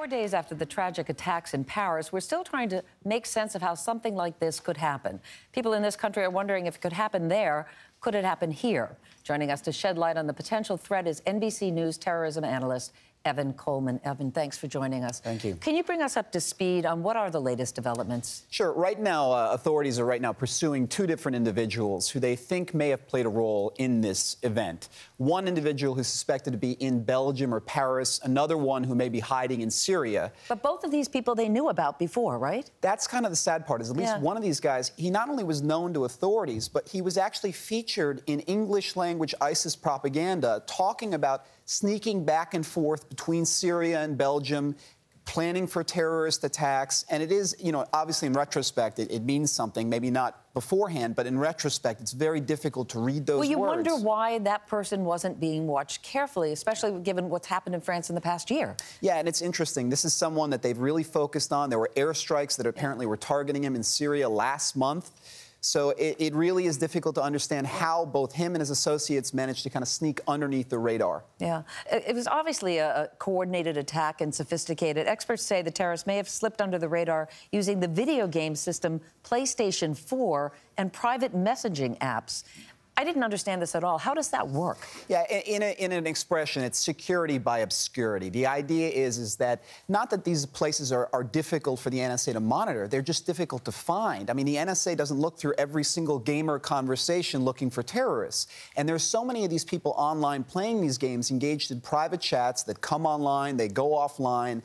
4 days after the tragic attacks in Paris, we're still trying to make sense of how something like this could happen. People in this country are wondering if it could happen there, could it happen here? Joining us to shed light on the potential threat is NBC News terrorism analyst Evan Kohlmann. Evan, thanks for joining us. Thank you. Can you bring us up to speed on what are the latest developments? Sure. Right now, authorities are pursuing two different individuals who they think may have played a role in this event. One individual who's suspected to be in Belgium or Paris, another one who may be hiding in Syria. But both of these people they knew about before, right? That's kind of the sad part, is at least one of these guys, he not only was known to authorities, but he was actually featured in English-language ISIS propaganda, talking about sneaking back and forth between Syria and Belgium, planning for terrorist attacks. And it is, obviously in retrospect, it means something, maybe not beforehand, but in retrospect, it's very difficult to read those words. Well, you wonder why that person wasn't being watched carefully, especially given what's happened in France in the past year. Yeah, and it's interesting. This is someone that they've really focused on. There were airstrikes that apparently were targeting him in Syria last month. So it really is difficult to understand how both him and his associates managed to kind of sneak underneath the radar. Yeah. It was obviously a coordinated attack and sophisticated. Experts say the terrorists may have slipped under the radar using the video game system PlayStation 4 and private messaging apps. I didn't understand this at all. How does that work? Yeah, in an expression, it's security by obscurity. The idea is that not that these places are difficult for the NSA to monitor, they're just difficult to find. I mean, the NSA doesn't look through every single gamer conversation looking for terrorists. And there's so many of these people online playing these games, engaged in private chats that come online, they go offline.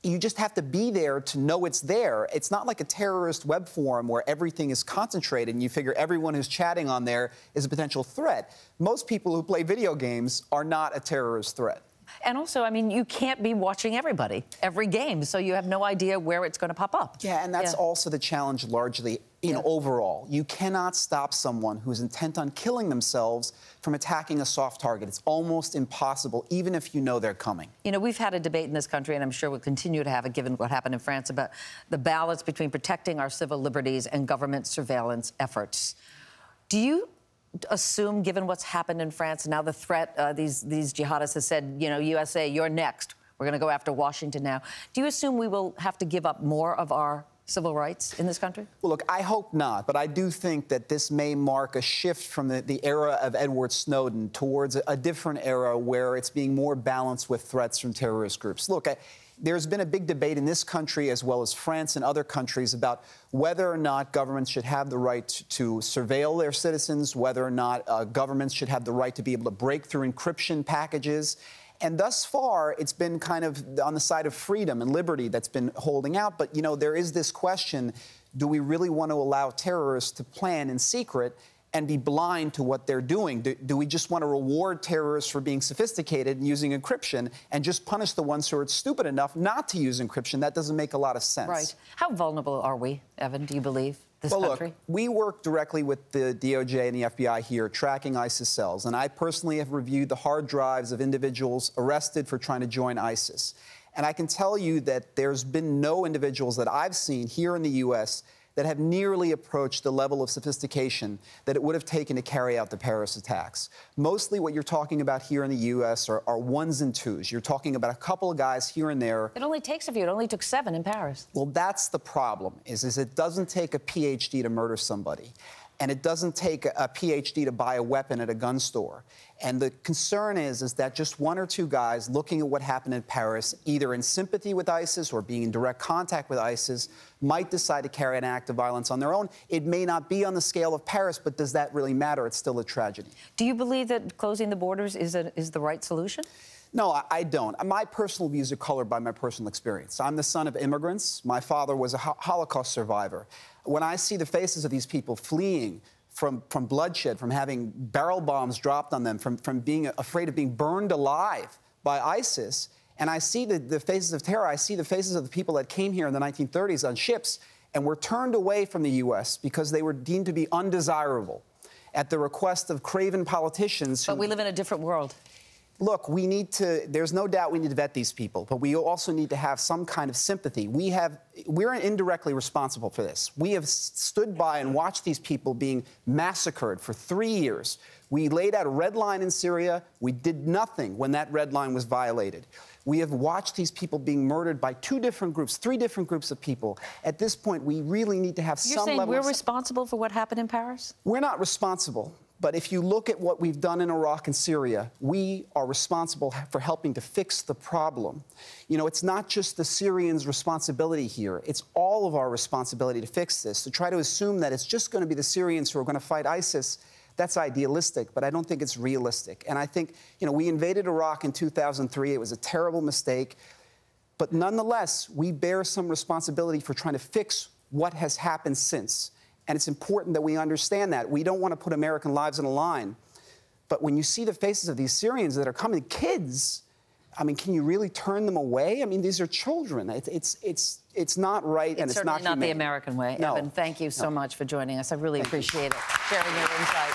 You just have to be there to know it's there. It's not like a terrorist web forum where everything is concentrated and you figure everyone who's chatting on there is a potential threat. Most people who play video games are not a terrorist threat. And also, I mean, you can't be watching every game, so you have no idea where it's going to pop up. Yeah, and that's also the challenge largely, overall. You cannot stop someone who's intent on killing themselves from attacking a soft target. It's almost impossible, even if you know they're coming. We've had a debate in this country, and I'm sure we'll continue to have it, given what happened in France, about the balance between protecting our civil liberties and government surveillance efforts. Do you assume, given what's happened in France, now the threat, these jihadists have said, USA, you're next. We're going to go after Washington now. Do you assume we will have to give up more of our civil rights in this country? Well, look, I hope not, but I do think that this may mark a shift from the era of Edward Snowden towards a different era where it's being more balanced with threats from terrorist groups. Look, there's been a big debate in this country, as well as France and other countries, about whether or not governments should have the right to surveil their citizens, whether or not governments should have the right to be able to break through encryption packages. And thus far, it's been kind of on the side of freedom and liberty that's been holding out. But, there is this question, do we really want to allow terrorists to plan in secret and be blind to what they're doing? Do we just want to reward terrorists for being sophisticated and using encryption and just punish the ones who are stupid enough not to use encryption? That doesn't make a lot of sense. Right. How vulnerable are we, Evan, do you believe, this country? Look, we work directly with the DOJ and the FBI here tracking ISIS cells, and I personally have reviewed the hard drives of individuals arrested for trying to join ISIS. And I can tell you that there's been no individuals that I've seen here in the U.S. that have nearly approached the level of sophistication that it would have taken to carry out the Paris attacks. Mostly what you're talking about here in the U.S. are ones and twos. You're talking about a couple of guys here and there. It only takes a few. It only took 7 in Paris. Well, that's the problem, is it doesn't take a PhD to murder somebody. And it doesn't take a PhD to buy a weapon at a gun store. And the concern is that just 1 or 2 guys looking at what happened in Paris, either in sympathy with ISIS or being in direct contact with ISIS, might decide to carry an act of violence on their own. It may not be on the scale of Paris, but does that really matter? It's still a tragedy. Do you believe that closing the borders is the right solution? No, I don't. My personal views are colored by my personal experience. I'm the son of immigrants. My father was a Holocaust survivor. When I see the faces of these people fleeing from bloodshed, from having barrel bombs dropped on them, from being afraid of being burned alive by ISIS, and I see the faces of terror, I see the faces of the people that came here in the 1930s on ships and were turned away from the U.S. because they were deemed to be undesirable at the request of craven politicians. But we live in a different world. Look, there's no doubt we need to vet these people, but we also need to have some kind of sympathy. We're indirectly responsible for this. We have stood by and watched these people being massacred for 3 years. We laid out a red line in Syria. We did nothing when that red line was violated. We have watched these people being murdered by 2 different groups, 3 different groups of people. At this point, we really need to have some level of... You're saying we're responsible for what happened in Paris? We're not responsible. But if you look at what we've done in Iraq and Syria, we are responsible for helping to fix the problem. You know, it's not just the Syrians' responsibility here. It's all of our responsibility to fix this. To try to assume that it's just going to be the Syrians who are going to fight ISIS, that's idealistic, but I don't think it's realistic. And I think, you know, we invaded Iraq in 2003. It was a terrible mistake. But nonetheless, we bear some responsibility for trying to fix what has happened since. And it's important that we understand that. We don't want to put American lives on the line. But when you see the faces of these Syrians that are coming, kids, I mean, can you really turn them away? I mean, these are children. It's not right, and it's not humane. Certainly not the American way. No. Evan, thank you so much for joining us. I really appreciate it, sharing your insight.